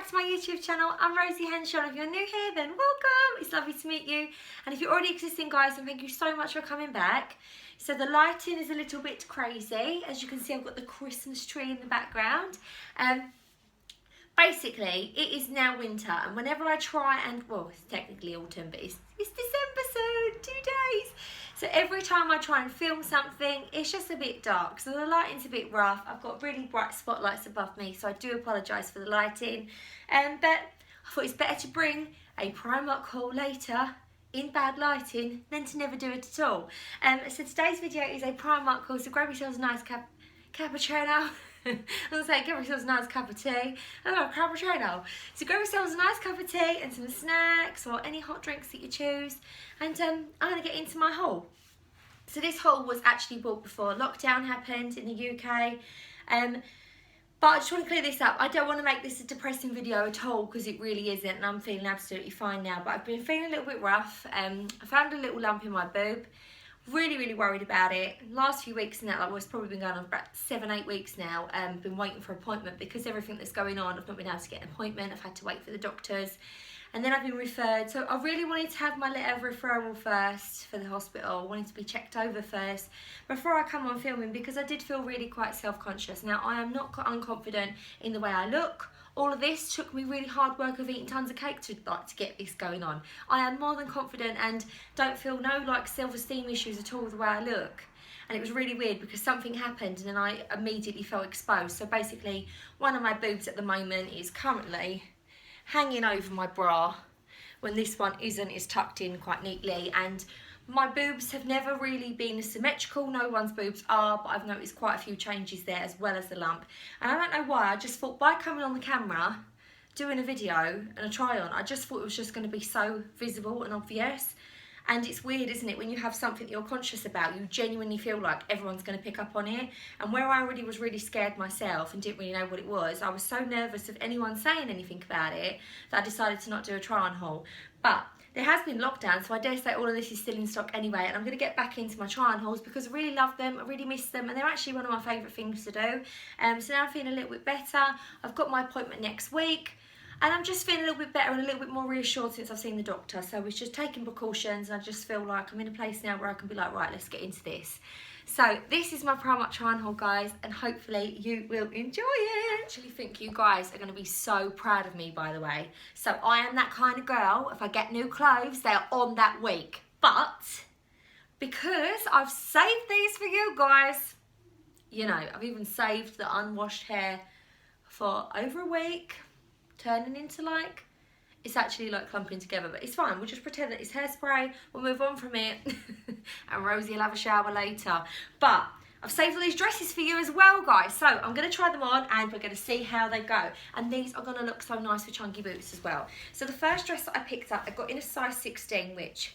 back to my YouTube channel. I'm Rosie Henshaw. If you're new here, then welcome. It's lovely to meet you. And if you're already existing, guys, then thank you so much for coming back. So the lighting is a little bit crazy. As you can see, I've got the Christmas tree in the background. Basically, it is now winter, and whenever I try and, well, it's technically autumn, but it's December soon, 2 days. So every time I try and film something, it's just a bit dark. So the lighting's a bit rough. I've got really bright spotlights above me, so I do apologise for the lighting. But I thought it's better to bring a Primark haul later in bad lighting than to never do it at all. So today's video is a Primark haul, so grab yourselves a nice cappuccino. I was like, grab yourselves a nice cup of tea. Oh, cappuccino. So grab yourselves a nice cup of tea and some snacks or any hot drinks that you choose. And I'm going to get into my haul. So this haul was actually bought before lockdown happened in the UK. But I just want to clear this up. I don't want to make this a depressing video at all because it really isn't, and I'm feeling absolutely fine now. But I've been feeling a little bit rough. I found a little lump in my boob. Really worried about it. Last few weeks now, like, well, it's probably been going on for about 7-8 weeks now. Been waiting for an appointment because everything that's going on, I've not been able to get an appointment. I've had to wait for the doctors, and then I've been referred. So I really wanted to have my letter of referral first for the hospital. I wanted to be checked over first before I come on filming because I did feel really quite self-conscious. Now I am not unconfident in the way I look. All of this took me really hard work of eating tons of cake to get this going on. I am more than confident and don't feel no like self-esteem issues at all with the way I look. And it was really weird because something happened and then I immediately felt exposed. So basically one of my boobs at the moment is currently hanging over my bra when this one isn't, is tucked in quite neatly. And my boobs have never really been symmetrical. No one's boobs are, but I've noticed quite a few changes there as well as the lump. And I don't know why, I just thought by coming on the camera, doing a video and a try on, I just thought it was just going to be so visible and obvious. And it's weird, isn't it, when you have something that you're conscious about, you genuinely feel like everyone's going to pick up on it. And where I already was really scared myself and didn't really know what it was, I was so nervous of anyone saying anything about it that I decided to not do a try-on haul. But there has been lockdown, so I dare say all of this is still in stock anyway, and I'm going to get back into my try-on hauls because I really love them, I really miss them, and they're actually one of my favourite things to do. So now I'm feeling a little bit better. I've got my appointment next week. And I'm just feeling a little bit better and a little bit more reassured since I've seen the doctor. So it's just taking precautions, and I just feel like I'm in a place now where I can be like, right, let's get into this. So this is my Primark try-on haul, guys, and hopefully you will enjoy it. I actually think you guys are going to be so proud of me, by the way. So I am that kind of girl, if I get new clothes, they are on that week. But because I've saved these for you guys, you know, I've even saved the unwashed hair for over a week. Turning into like, it's actually like clumping together, but it's fine. We'll just pretend that it's hairspray. We'll move on from it and Rosie will have a shower later. But I've saved all these dresses for you as well, guys. So I'm going to try them on and we're going to see how they go. And these are going to look so nice with chunky boots as well. So the first dress that I picked up, I got in a size 16, which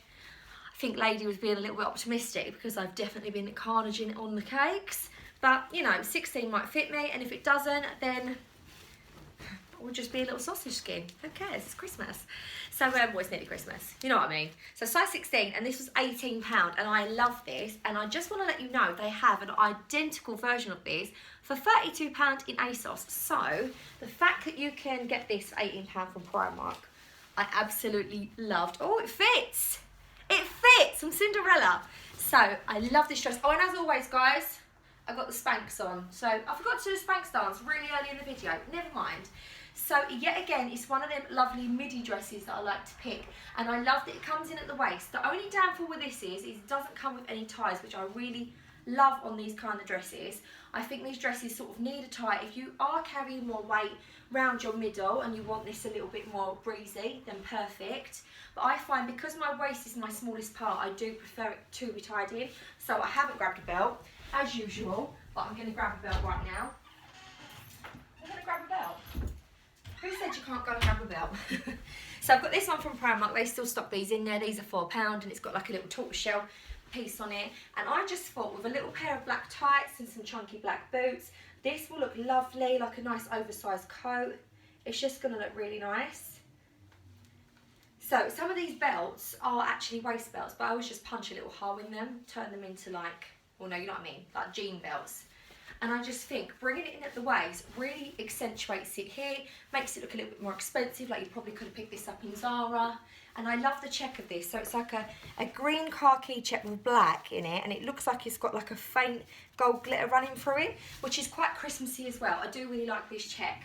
I think Lady was being a little bit optimistic because I've definitely been carnaging on the cakes. But, you know, 16 might fit me, and if it doesn't, then will just be a little sausage skin. Who cares? It's Christmas. So, well, it's nearly Christmas. You know what I mean? So, size 16, and this was £18, and I love this. And I just want to let you know they have an identical version of this for £32 in ASOS. So, the fact that you can get this for £18 from Primark, I absolutely loved. Oh, it fits! It fits! I'm Cinderella. So, I love this dress. Oh, and as always, guys, I got the Spanx on. So, I forgot to do the Spanx dance really early in the video. Never mind. So yet again, it's one of them lovely midi dresses that I like to pick, and I love that it comes in at the waist. The only downfall with this is it doesn't come with any ties, which I really love on these kind of dresses. I think these dresses sort of need a tie. If you are carrying more weight round your middle and you want this a little bit more breezy, then perfect. But I find because my waist is my smallest part, I do prefer it to be tied in. So I haven't grabbed a belt, as usual, but I'm going to grab a belt right now. I'm going to grab a belt. Who said you can't go and grab a belt? So I've got this one from Primark. They still stock these in there. These are £4 and it's got like a little tortoiseshell piece on it. And I just thought with a little pair of black tights and some chunky black boots, this will look lovely, like a nice oversized coat. It's just going to look really nice. So some of these belts are actually waist belts, but I always just punch a little hole in them, turn them into like, well no, you know what I mean, like jean belts. And I just think bringing it in at the waist really accentuates it here, makes it look a little bit more expensive, like you probably could have picked this up in Zara. And I love the check of this. So it's like a green khaki check with black in it, and it looks like it's got like a faint gold glitter running through it, which is quite Christmassy as well. I do really like this check.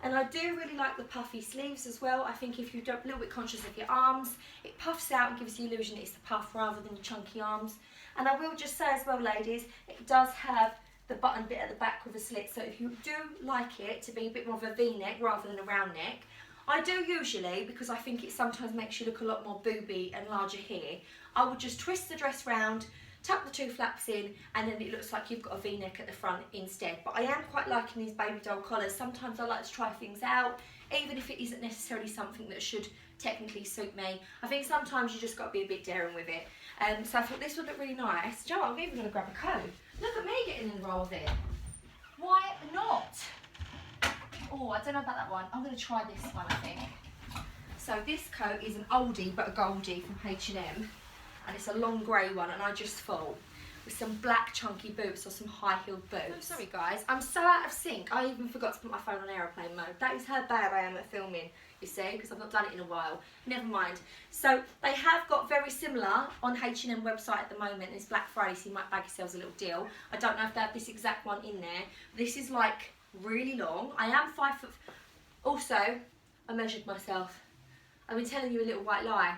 And I do really like the puffy sleeves as well. I think if you're a little bit conscious of your arms, it puffs out and gives the illusion it's the puff rather than your chunky arms. And I will just say as well, ladies, it does have the button bit at the back with a slit. So if you do like it to be a bit more of a V-neck rather than a round neck, I do usually, because I think it sometimes makes you look a lot more booby and larger here, I would just twist the dress round, tuck the two flaps in, and then it looks like you've got a V-neck at the front instead. But I am quite liking these baby doll collars. Sometimes I like to try things out, even if it isn't necessarily something that should technically suit me. I think sometimes you just got to be a bit daring with it. So I thought this would look really nice. Do you know what? I'm even going to grab a coat. Look at me getting in the roll of it. Why not? Oh, I don't know about that one. I'm going to try this one, I think. So this coat is an oldie but a goldie from H&M. And it's a long grey one, and I just thought with some black chunky boots or some high-heeled boots. I'm sorry guys, I'm so out of sync. I even forgot to put my phone on aeroplane mode. That is how bad I am at filming, you see, because I've not done it in a while. Never mind. So they have got very similar on H&M website at the moment. It's Black Friday, so you might bag yourselves a little deal. I don't know if they have this exact one in there. This is like really long. I am 5 foot. Also, I measured myself. I've been telling you a little white lie.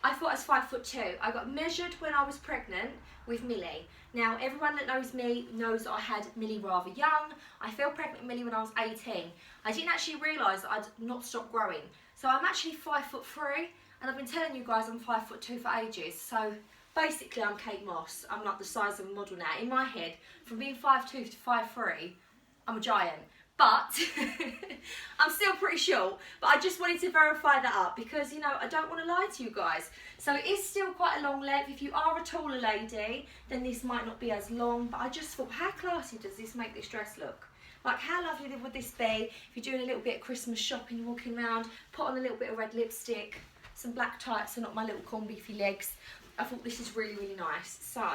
I thought I was 5'2". I got measured when I was pregnant with Millie. Now, everyone that knows me knows that I had Millie rather young. I fell pregnant with Millie when I was 18. I didn't actually realise that I'd not stopped growing. So I'm actually 5'3", and I've been telling you guys I'm 5'2" for ages. So basically I'm Kate Moss. I'm like the size of a model now. In my head, from being 5'2" to 5'3", I'm a giant. But I'm still pretty short, but I just wanted to verify that up because, you know, I don't want to lie to you guys. So it is still quite a long length. If you are a taller lady, then this might not be as long, but I just thought, how classy does this make this dress look? Like, how lovely would this be if you're doing a little bit of Christmas shopping, you're walking around, put on a little bit of red lipstick, some black tights and not my little corn beefy legs. I thought this is really, really nice. So,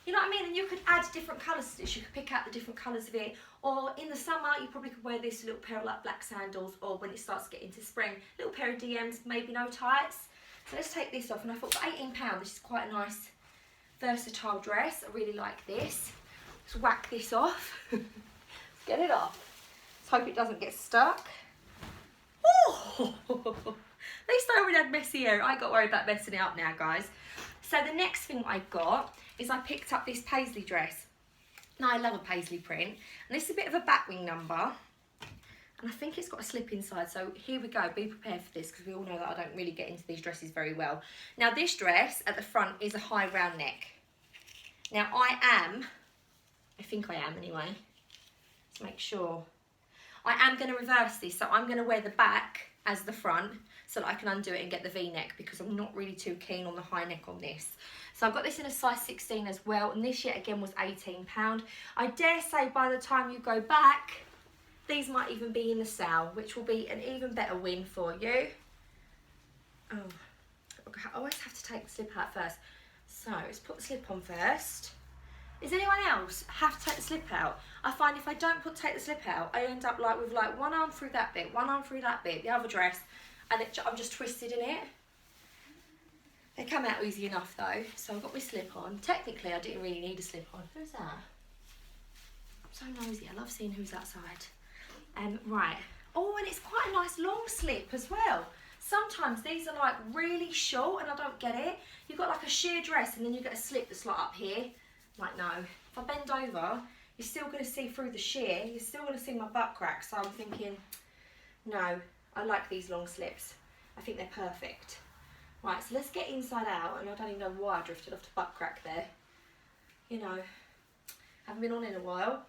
you know what I mean? And you could add different colours to this. You could pick out the different colours of it. Or in the summer, you probably could wear this little pair of like black sandals, or when it starts to get into spring, little pair of DMs, maybe no tights. So let's take this off. And I thought for £18, this is quite a nice, versatile dress. I really like this. Let's whack this off. Let's get it off. Let's hope it doesn't get stuck. Oh! At least I already had messy hair. I got worried about messing it up now, guys. So the next thing I got is I picked up this paisley dress. Now I love a paisley print, and this is a bit of a batwing number, and I think it's got a slip inside, so here we go. Be prepared for this because we all know that I don't really get into these dresses very well. Now this dress at the front is a high round neck. Now I think I am anyway, let's make sure. I am going to reverse this, so I'm going to wear the back as the front so that I can undo it and get the V-neck, because I'm not really too keen on the high neck on this. So I've got this in a size 16 as well, and this yet again was £18. I dare say by the time you go back, these might even be in the sale, which will be an even better win for you. Oh, I always have to take the slip out first. So let's put the slip on first. Does anyone else have to take the slip out? I find if I don't take the slip out, I end up like with like one arm through that bit, one arm through that bit, the other dress, and I'm just twisted in it. They come out easy enough though. So I've got my slip on. Technically, I didn't really need a slip on. Who's that? I'm so nosy. I love seeing who's outside. Right. Oh, and it's quite a nice long slip as well. Sometimes these are like really short and I don't get it. You've got like a sheer dress and then you get a slip that's like up here. Like, no. If I bend over, you're still going to see through the sheer. You're still going to see my butt crack. So I'm thinking, no, I like these long slips. I think they're perfect. Right, so let's get inside out. And I don't even know why I drifted off to butt crack there. You know, haven't been on in a while.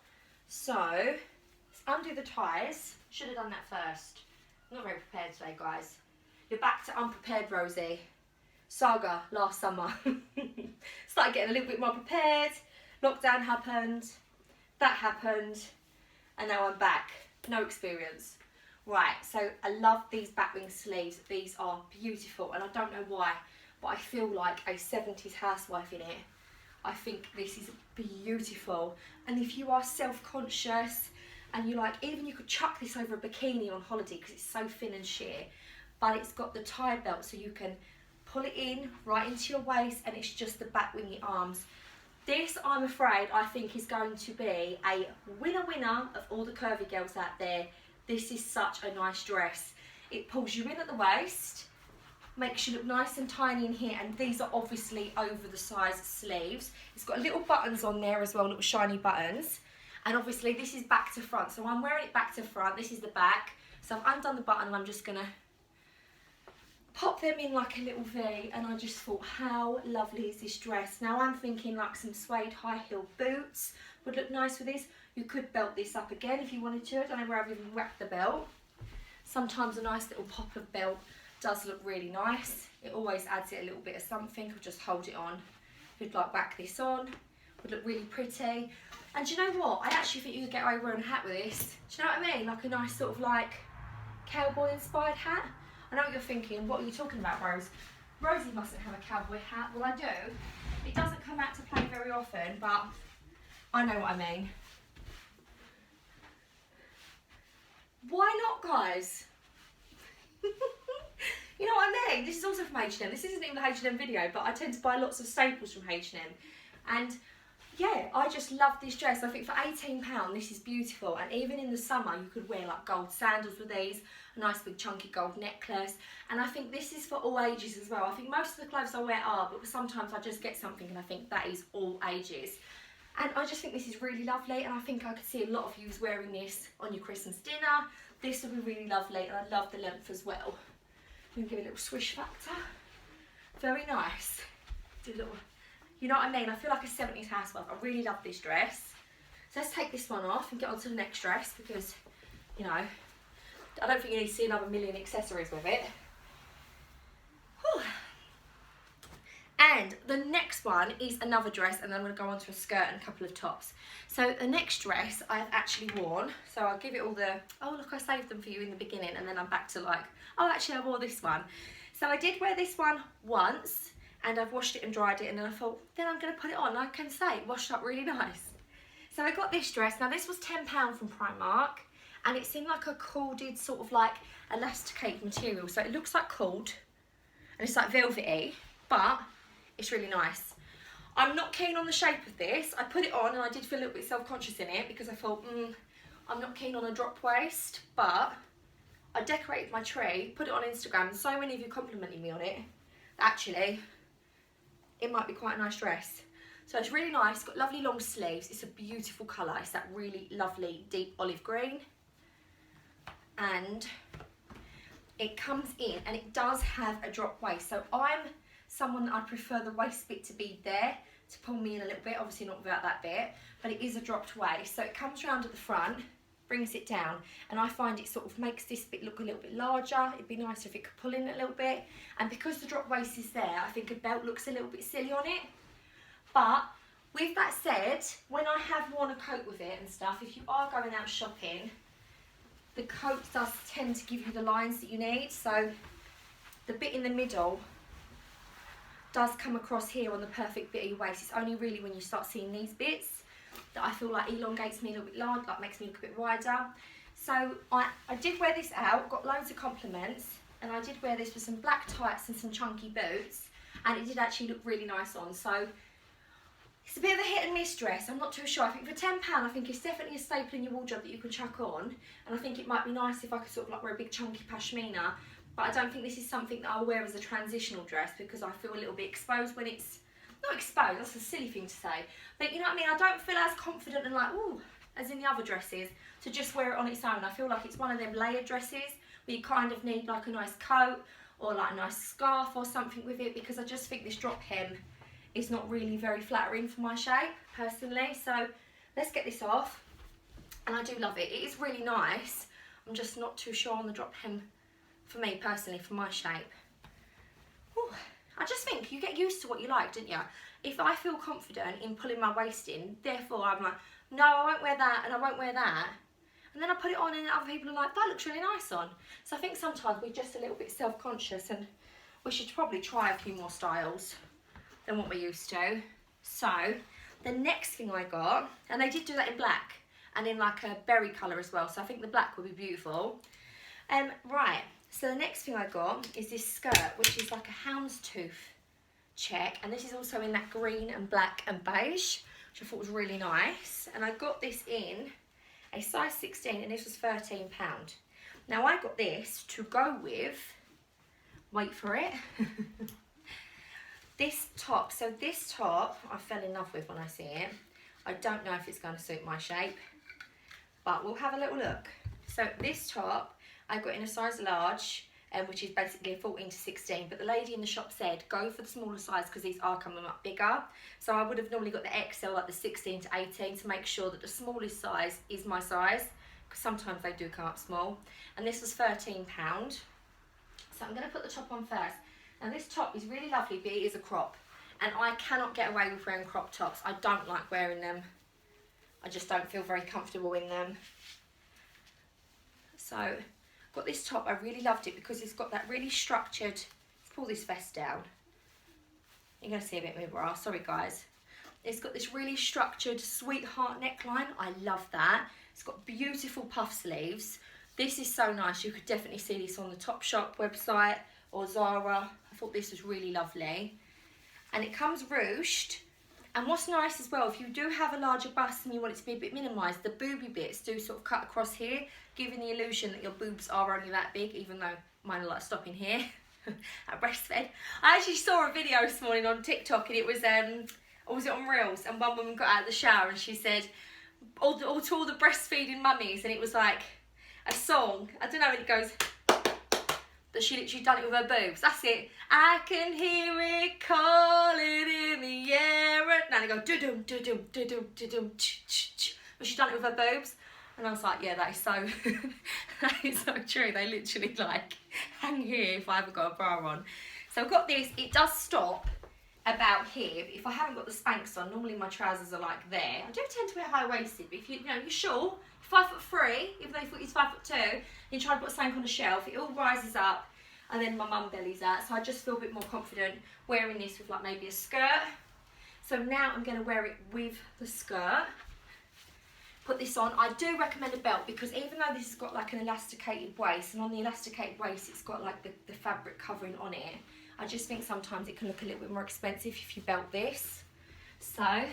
So, let's undo the ties. Should have done that first. I'm not very prepared today, guys. You're back to unprepared, Rosie. Saga last summer. Started getting a little bit more prepared. Lockdown happened. That happened. And now I'm back. No experience. Right, so I love these batwing sleeves. These are beautiful, and I don't know why, but I feel like a 70s housewife in it. I think this is beautiful. And if you are self-conscious and you like, even you could chuck this over a bikini on holiday because it's so thin and sheer, but it's got the tie belt so you can pull it in right into your waist, and it's just the back wingy arms. This, I'm afraid, I think is going to be a winner of all the curvy girls out there. This is such a nice dress. It pulls you in at the waist, makes you look nice and tiny in here, and these are obviously over the size sleeves. It's got little buttons on there as well, little shiny buttons. And obviously this is back to front, so I'm wearing it back to front. This is the back. So I've undone the button and I'm just gonna pop them in like a little V, and I just thought, how lovely is this dress? Now I'm thinking like some suede high heel boots would look nice with this. You could belt this up again if you wanted to. I don't know where I've even wrapped the belt. Sometimes a nice little pop of belt does look really nice. It always adds it a little bit of something. I'll just hold it on. If you'd like whack this on, would look really pretty. And do you know what? I actually think you could get away wearing a hat with this. Do you know what I mean? Like a nice sort of like cowboy inspired hat. I know what you're thinking. What are you talking about, Rose? Rosie mustn't have a cowboy hat. Well, I do. It doesn't come out to play very often, but I know what I mean. Why not, guys? You know what I mean? This is also from H&M. This isn't even the H&M video, but I tend to buy lots of staples from H&M. And yeah, I just love this dress. I think for £18, this is beautiful. And even in the summer, you could wear like gold sandals with these, a nice big chunky gold necklace. And I think this is for all ages as well. I think most of the clothes I wear are, but sometimes I just get something and I think that is all ages. And I just think this is really lovely, and I think I could see a lot of you wearing this on your Christmas dinner. This would be really lovely, and I love the length as well. I'm gonna give it a little swish factor. Very nice. Do a little, you know what I mean? I feel like a 70s housewife. I really love this dress. So let's take this one off and get on to the next dress, because, you know, I don't think you need to see another million accessories with it. Whew. And the next one is another dress, and then I'm going to go on to a skirt and a couple of tops. So the next dress I've actually worn, so I'll give it all the, oh look, I saved them for you in the beginning, and then I'm back to like, oh actually I wore this one. So I did wear this one once, and I've washed it and dried it, and then I thought, then I'm going to put it on. I can say it washed up really nice. So I got this dress. Now this was £10 from Primark, and it's in like a corded sort of like elasticated material. So it looks like cord, and it's like velvety, but it's really nice. I'm not keen on the shape of this. I put it on and I did feel a little bit self-conscious in it because I thought, I'm not keen on a drop waist, but I decorated my tree, put it on Instagram, and so many of you complimented me on it. Actually, it might be quite a nice dress. So it's really nice, got lovely long sleeves. It's a beautiful colour. It's that really lovely deep olive green. And it comes in, and it does have a drop waist. So I'm someone that I prefer the waist bit to be there to pull me in a little bit, obviously not without that bit, but it is a dropped waist. So it comes round at the front, brings it down, and I find it sort of makes this bit look a little bit larger. It'd be nicer if it could pull in a little bit. And because the drop waist is there, I think a belt looks a little bit silly on it. But with that said, when I have worn a coat with it and stuff, if you are going out shopping, the coat does tend to give you the lines that you need. So the bit in the middle does come across here on the perfect bit of your waist. It's only really when you start seeing these bits that I feel like elongates me a little bit larger, like makes me look a bit wider. So I did wear this out, got loads of compliments, and I did wear this with some black tights and some chunky boots, and it did actually look really nice on. So it's a bit of a hit and miss dress. I'm not too sure. I think for £10, I think it's definitely a staple in your wardrobe that you can chuck on, and I think it might be nice if I could sort of like wear a big chunky pashmina. But I don't think this is something that I'll wear as a transitional dress because I feel a little bit exposed when it's, not exposed, that's a silly thing to say. But you know what I mean, I don't feel as confident and like, ooh, as in the other dresses, to just wear it on its own. I feel like it's one of them layered dresses where you kind of need like a nice coat or like a nice scarf or something with it, because I just think this drop hem is not really very flattering for my shape, personally. So let's get this off. And I do love it. It is really nice. I'm just not too sure on the drop hem for me personally, for my shape. Ooh, I just think you get used to what you like, don't you? If I feel confident in pulling my waist in, therefore I'm like, no, I won't wear that and I won't wear that. And then I put it on and other people are like, that looks really nice on. So I think sometimes we're just a little bit self-conscious, and we should probably try a few more styles than what we're used to. So the next thing I got, and they did do that in black and in like a berry colour as well, so I think the black would be beautiful. Right, so the next thing I got is this skirt, which is like a houndstooth check, and this is also in that green and black and beige, which I thought was really nice. And I got this in a size 16, and this was £13. Now I got this to go with, wait for it, this top. So this top I fell in love with when I see it. I don't know if it's going to suit my shape, but we'll have a little look. So this top I got in a size large, which is basically a 14 to 16, but the lady in the shop said go for the smaller size because these are coming up bigger. So I would have normally got the XL, like the 16 to 18, to make sure that the smallest size is my size, because sometimes they do come up small. And this was £13. So I'm going to put the top on first. Now this top is really lovely, but it is a crop, and I cannot get away with wearing crop tops. I don't like wearing them. I just don't feel very comfortable in them. So got this top, I really loved it because it's got that really structured, let's pull this vest down. You're going to see a bit more bra, sorry guys. It's got this really structured sweetheart neckline, I love that. It's got beautiful puff sleeves. This is so nice, you could definitely see this on the Topshop website or Zara. I thought this was really lovely. And it comes ruched. And what's nice as well, if you do have a larger bust and you want it to be a bit minimised, the booby bits do sort of cut across here, giving the illusion that your boobs are only that big, even though mine are like stopping here at breastfed. I actually saw a video this morning on TikTok, and it was, or was it on Reels? And one woman got out of the shower and she said, to all the breastfeeding mummies, and it was like a song, I don't know, and it goes, that she literally done it with her boobs. That's it. I can hear it calling in the air. Now they go do-dum, do-dum, do-dum, do-dum, ch-ch-ch. But she done it with her boobs. And I was like, yeah, that is so, that is so true. They literally like hang here if I haven't got a bra on. So I've got this, it does stop about here. But if I haven't got the Spanx on, normally my trousers are like there. I do tend to wear high-waisted, but if you know, you're sure, 5'3", even though he's 5'2", you try to put something on the shelf, it all rises up, and then my mum bellies out, so I just feel a bit more confident wearing this with like maybe a skirt. So now I'm going to wear it with the skirt. Put this on. I do recommend a belt, because even though this has got like an elasticated waist, and on the elasticated waist it's got like the fabric covering on it, I just think sometimes it can look a little bit more expensive if you belt this. So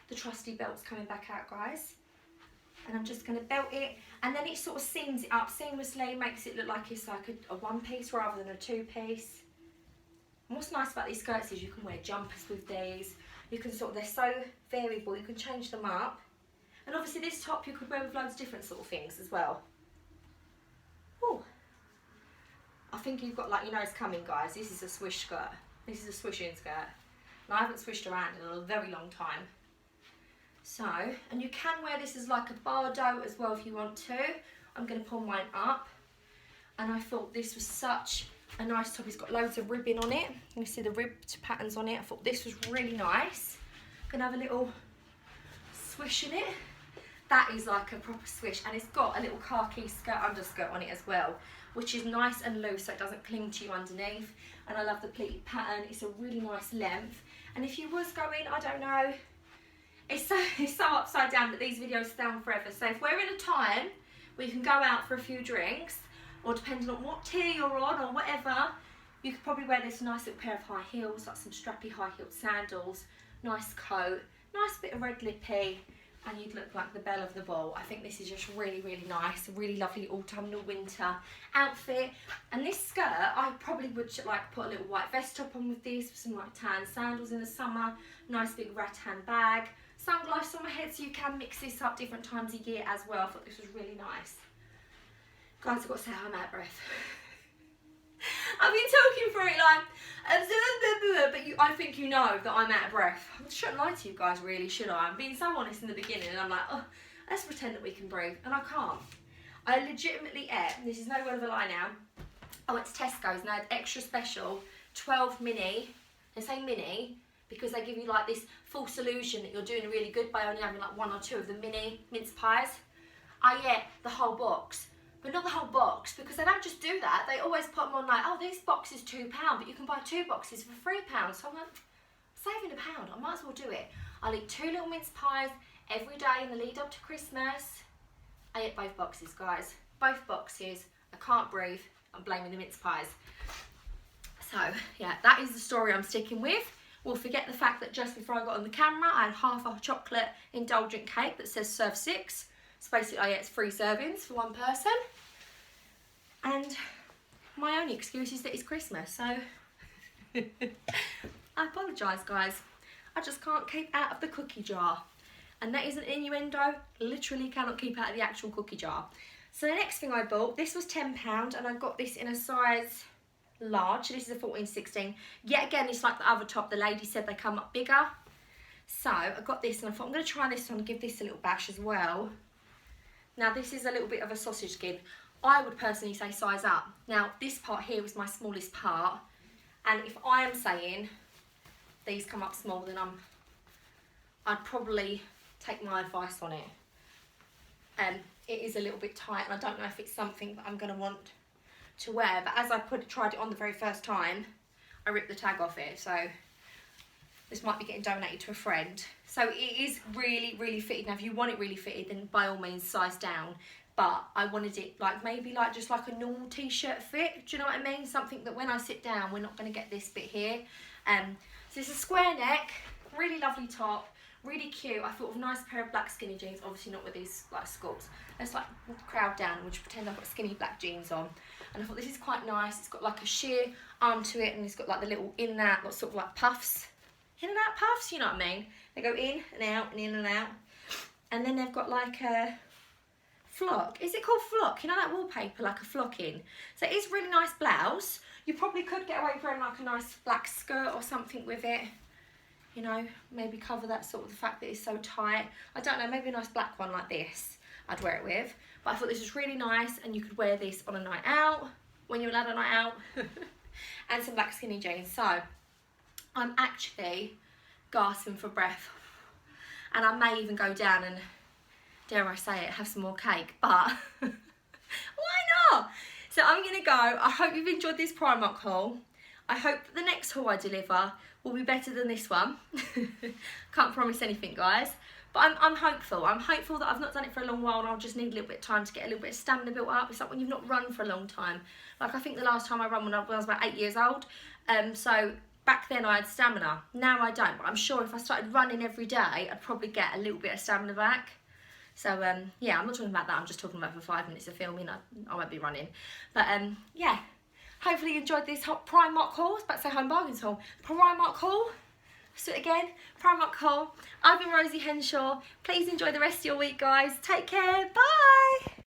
the trusty belt's coming back out, guys. And I'm just going to belt it, and then it sort of seams it up seamlessly, makes it look like it's like a one piece rather than a two piece. And what's nice about these skirts is you can wear jumpers with these. You can sort of, they're so variable, you can change them up. And obviously this top you could wear with loads of different sort of things as well. Ooh. I think you've got, like, you know it's coming, guys. This is a swish skirt. This is a swish-in skirt. And I haven't swished around in a very long time. So, and you can wear this as like a bardo as well if you want to. I'm going to pull mine up. And I thought this was such a nice top. It's got loads of ribbing on it. You can see the ribbed patterns on it. I thought this was really nice. I'm going to have a little swish in it. That is like a proper swish. And it's got a little khaki skirt underskirt on it as well, which is nice and loose so it doesn't cling to you underneath. And I love the pleated pattern. It's a really nice length. And if you was going, I don't know, it's so upside down that these videos stay on forever. So if we're in a time where you can go out for a few drinks, or depending on what tier you're on or whatever, you could probably wear this nice little pair of high heels, like some strappy high-heeled sandals, nice coat, nice bit of red lippy, and you'd look like the belle of the ball. I think this is just really, really nice, a really lovely autumnal winter outfit. And this skirt, I probably would like put a little white vest top on with this, with some like tan sandals in the summer, nice big rattan bag, sunglasses on my head, so you can mix this up different times a year as well. I thought this was really nice. Guys, I've got to say I'm out of breath. I've been talking for it like, but I think you know that I'm out of breath. I shouldn't lie to you guys, really, should I? I'm being so honest in the beginning, and I'm like, oh, let's pretend that we can breathe, and I can't. I legitimately ate, this is no word of a lie now, I went to Tesco's and they had extra special 12 mini, they say mini, because they give you like this false illusion that you're doing really good by only having like one or two of the mini mince pies. I ate the whole box, but not the whole box, because they don't just do that. They always put them on like, oh, this box is £2, but you can buy 2 boxes for £3. So I'm like, saving £1. I might as well do it. I'll eat 2 little mince pies every day in the lead up to Christmas. I ate both boxes, guys. Both boxes. I can't breathe. I'm blaming the mince pies. So, yeah, that is the story I'm sticking with. We'll forget the fact that just before I got on the camera, I had half a chocolate indulgent cake that says serve 6. So basically, I ate 3 servings for one person. And my only excuse is that it's Christmas, so I apologise, guys. I just can't keep out of the cookie jar. And that isn't innuendo, literally cannot keep out of the actual cookie jar. So the next thing I bought, this was £10 and I got this in a size large. This is a 14-16. Yet again, it's like the other top. The lady said they come up bigger. So I got this and I thought I'm going to try this one and give this a little bash as well. Now this is a little bit of a sausage skin. I would personally say size up. Now this part here is my smallest part. And if I am saying these come up small, then I'd probably take my advice on it. It is a little bit tight and I don't know if it's something that I'm going to want to wear. But as I tried it on the very first time, I ripped the tag off it. So this might be getting donated to a friend. So it is really, really fitted. Now if you want it really fitted, then by all means size down. But I wanted it like maybe like just like a normal t-shirt fit. Do you know what I mean? Something that when I sit down, we're not going to get this bit here. So it's a square neck, really lovely top, really cute. I thought of a nice pair of black skinny jeans, obviously not with these like sculpts. Let's like crowd down and we'll just pretend I've got skinny black jeans on. And I thought this is quite nice. It's got like a sheer arm to it and it's got like the little in and out, like, sort of like puffs. In and out puffs, you know what I mean? They go in and out and in and out. And then they've got like a flock. Is it called flock? You know that wallpaper, like a flock in. So it is a really nice blouse. You probably could get away with wearing like a nice black skirt or something with it. You know, maybe cover that sort of the fact that it's so tight. I don't know, maybe a nice black one like this I'd wear it with. But I thought this was really nice and you could wear this on a night out, when you're allowed a night out. And some black skinny jeans. So I'm actually gasping for breath. And I may even go down and, dare I say it, have some more cake. But why not? So I'm going to go. I hope you've enjoyed this Primark haul. I hope that the next haul I deliver will be better than this one. Can't promise anything, guys. But I'm hopeful. I'm hopeful that I've not done it for a long while and I'll just need a little bit of time to get a little bit of stamina built up. It's like when you've not run for a long time. Like I think the last time I ran when I was about 8 years old. So back then I had stamina. Now I don't. But I'm sure if I started running every day, I'd probably get a little bit of stamina back. So yeah, I'm not talking about that. I'm just talking about for 5 minutes of filming. I won't be running. But yeah. Hopefully you enjoyed this Primark haul. About to say Home Bargains haul. Primark haul. So again, Primark haul. I've been Rosie Henshaw. Please enjoy the rest of your week, guys. Take care. Bye.